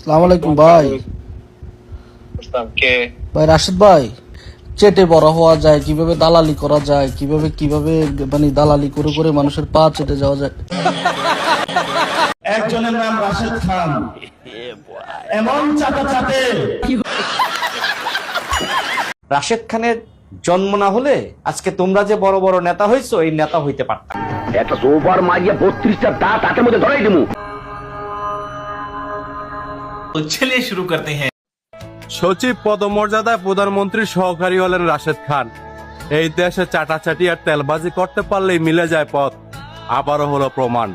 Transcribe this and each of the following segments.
আসসালামু আলাইকুম ভাই। ভাই রাশেদ ভাই, চেটে বড় হওয়া যায় কিভাবে, দালালি করা যায় কিভাবে, কিভাবে মানে দালালি করে করে মানুষের পা চেটে যাওয়া যায়। একজনের নাম রাশেদ খান, এমন চাটা চাটে। রাশেদ খানের জন্ম না হলে আজকে তোমরা যে বড় বড় নেতা হইছো, এই নেতা হইতে পারতাম। একটা সোফার মারিয়া 32টা দাঁত হাতের মধ্যে ধরাই দিমু। तो चलिए शुरू करते हैं। সচিব পদমর্যাদায় প্রধানমন্ত্রীর সহকারী হলেন রাশেদ খান। এই দেশে চাটাচাটি আর তেলবাজি করতে পারলেই মিলে যায় পথ। আবারও হলো প্রমাণ।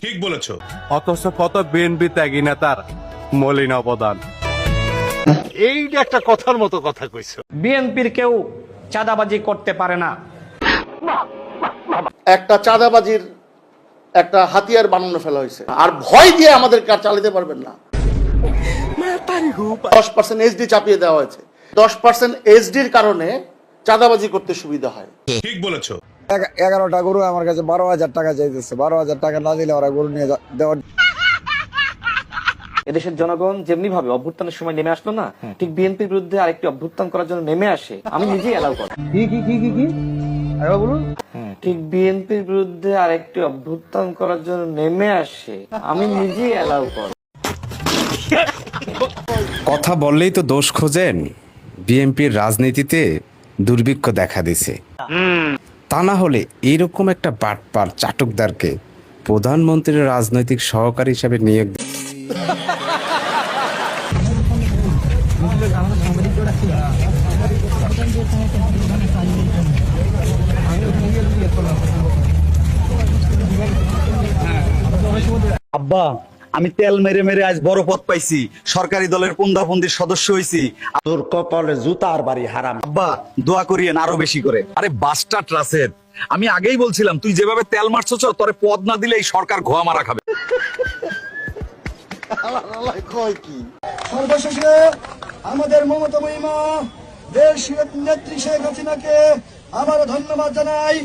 ঠিক বলেছো। অথচ কত বিএনপি ত্যাগী নেতার মলিন অবদান। এইটা একটা কথার মতো কথা কইছো। বিএনপির কেউ চাঁদাবাজি করতে পারে না। একটা চাঁদাবাজির একটা হাতিয়ার বানানো ফেলা হয়েছে, আর ভয় দিয়ে আমাদের কাজ চালাতে পারবেন না। 10% এসডি চাপিয়ে দেওয়া হয়েছে। 10% এসডির কারণে চাঁদাবাজি করতে সুবিধা হয়। ঠিক বলেছো। 11টা গরু আমার কাছে 12,000 টাকা চাইতেছে। 12,000 টাকা না দিলে ওরা গরু নিয়ে দেওয়ার। এদেশের জনগণ যেমনি ভাবে অভ্যুত্থানের সময় নেমে আসলো না, ঠিক বিএনপির বিরুদ্ধে আরেকটি অভ্যুত্থান করার জন্য নেমে আসে। আমি নিজেই এলাও করি। ঠিক বিএনপির বিরুদ্ধে আরেকটি অভ্যুত্থান করার জন্য নেমে আসে, আমি নিজেই এলাও করি। কথা বললেই তো দোষ খোঁজেন। বিএনপির রাজনীতিতে দুর্ভিক্ষ দেখা দিছে। তা না হলে এইরকম একটা বাটপার চাটকদারকে প্রধানমন্ত্রীর রাজনৈতিক সহকারী হিসেবে নিয়োগ। আব্বা, আমি তেল মেরে মেরে আজ বড় পদ পাইছি, সরকারি দলের পুন্দাপুন্দির সদস্য হইছি। তোর কপালে জুতার বাড়ি হারাম। আব্বা দোয়া করিয়েন আরো বেশি করে। আরে বাস্টার্ড রাশেদ, আমি আগেই বলছিলাম তুই যেভাবে তেল মারছছ, তোরে পদ না দিলে এই সরকার ঘোয়া মারা খাবে। সর্বশেষে আমাদের মমতা মহিমা দেশ নেত্রী শেখ হাসিনাকে আবারও ধন্যবাদ জানাই।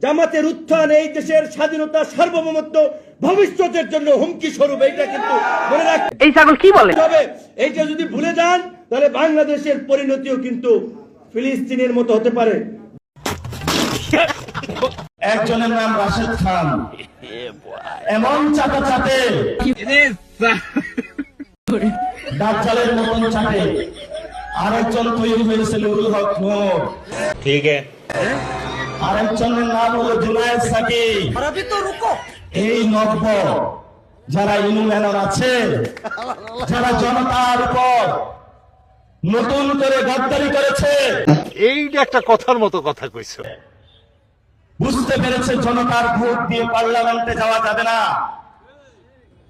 জামাতের উত্থান এই দেশের স্বাধীনতা, সার্বভৌমত্ব, ভবিষ্যতের জন্য হুমকি স্বরূপ। এইটা কিন্তু মনে রাখতে। এই ছাগল কি বলে? তবে এইটা যদি ভুলে যান তাহলে বাংলাদেশের পরিণতিও কিন্তু ফিলিস্তিনের মতো হতে পারে। একজনের নাম রাশেদ খান, এমন চাটা চাটে, দাজ্জালের মতন চাটে। আরেকজন তৈরি হয়েছে নুরুল হক নূর। ठीक है। আরেকজনের নাম হলো জুনায়েদ সাকিব। এই নব্য যারা ইউনিয়নের আছে, যারা জনতার উপর নতুন করে গদ্দারি করেছে, এইটা একটা কথার মতো কথা কইছো। বুঝতে পেরেছে জনতার ভোট দিয়ে পার্লামেন্টে যাওয়া যাবে না।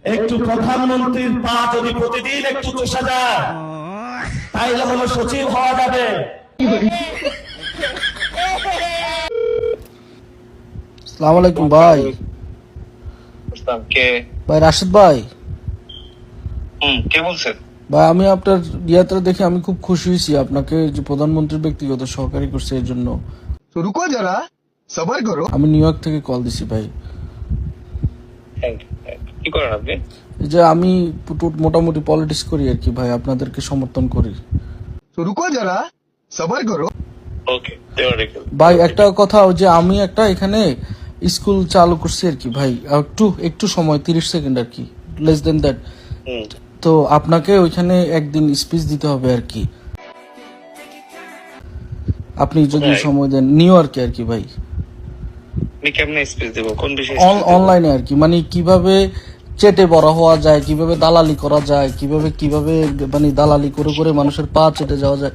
একটু প্রধানমন্ত্রীর পা যদি প্রতিদিন একটু চষা যায়, তাইলে হলো সচিব হওয়া যাবে। আসসালামু আলাইকুম ভাই। ভাই রাশেদ ভাই। কে বলছেন? ভাই আমি আপনার ইয়াত্রা দেখে আমি খুব খুশি হয়েছি, আপনাকে যে প্রধানমন্ত্রীর ব্যক্তিগত সহকারী করছে এর জন্য। রুকো যারা, সবার করো। আমি নিউ ইয়র্ক থেকে কল দিছি ভাই। কি করেন আপনি? এই যে আমি মোটামুটি পলিটিক্স করি আর কি ভাই, আপনাদেরকে সমর্থন করি। রুকো যারা, সবার করো। ওকে। ভাই একটা কথা, ওই যে আমি একটা এখানে স্কুল চালু করছি আর কি ভাই, একটু সময় 30 সেকেন্ড আর কি, লেস দেন দ্যাট। তো আপনাকে ওইখানে একদিন স্পিচ দিতে হবে আর কি, আপনি যদি সময় দেন। নিউ ইয়র্কে আর কি ভাই। আমি কেমনে স্পিচ দেব? কোন বিষয়ে? অনলাইনে আর কি, মানে কিভাবে চেটে বড় হওয়া যায়, কিভাবে দালালি করা যায়, কিভাবে কিভাবে মানে দালালি করে করে মানুষের পা চেটে যাওয়া যায়।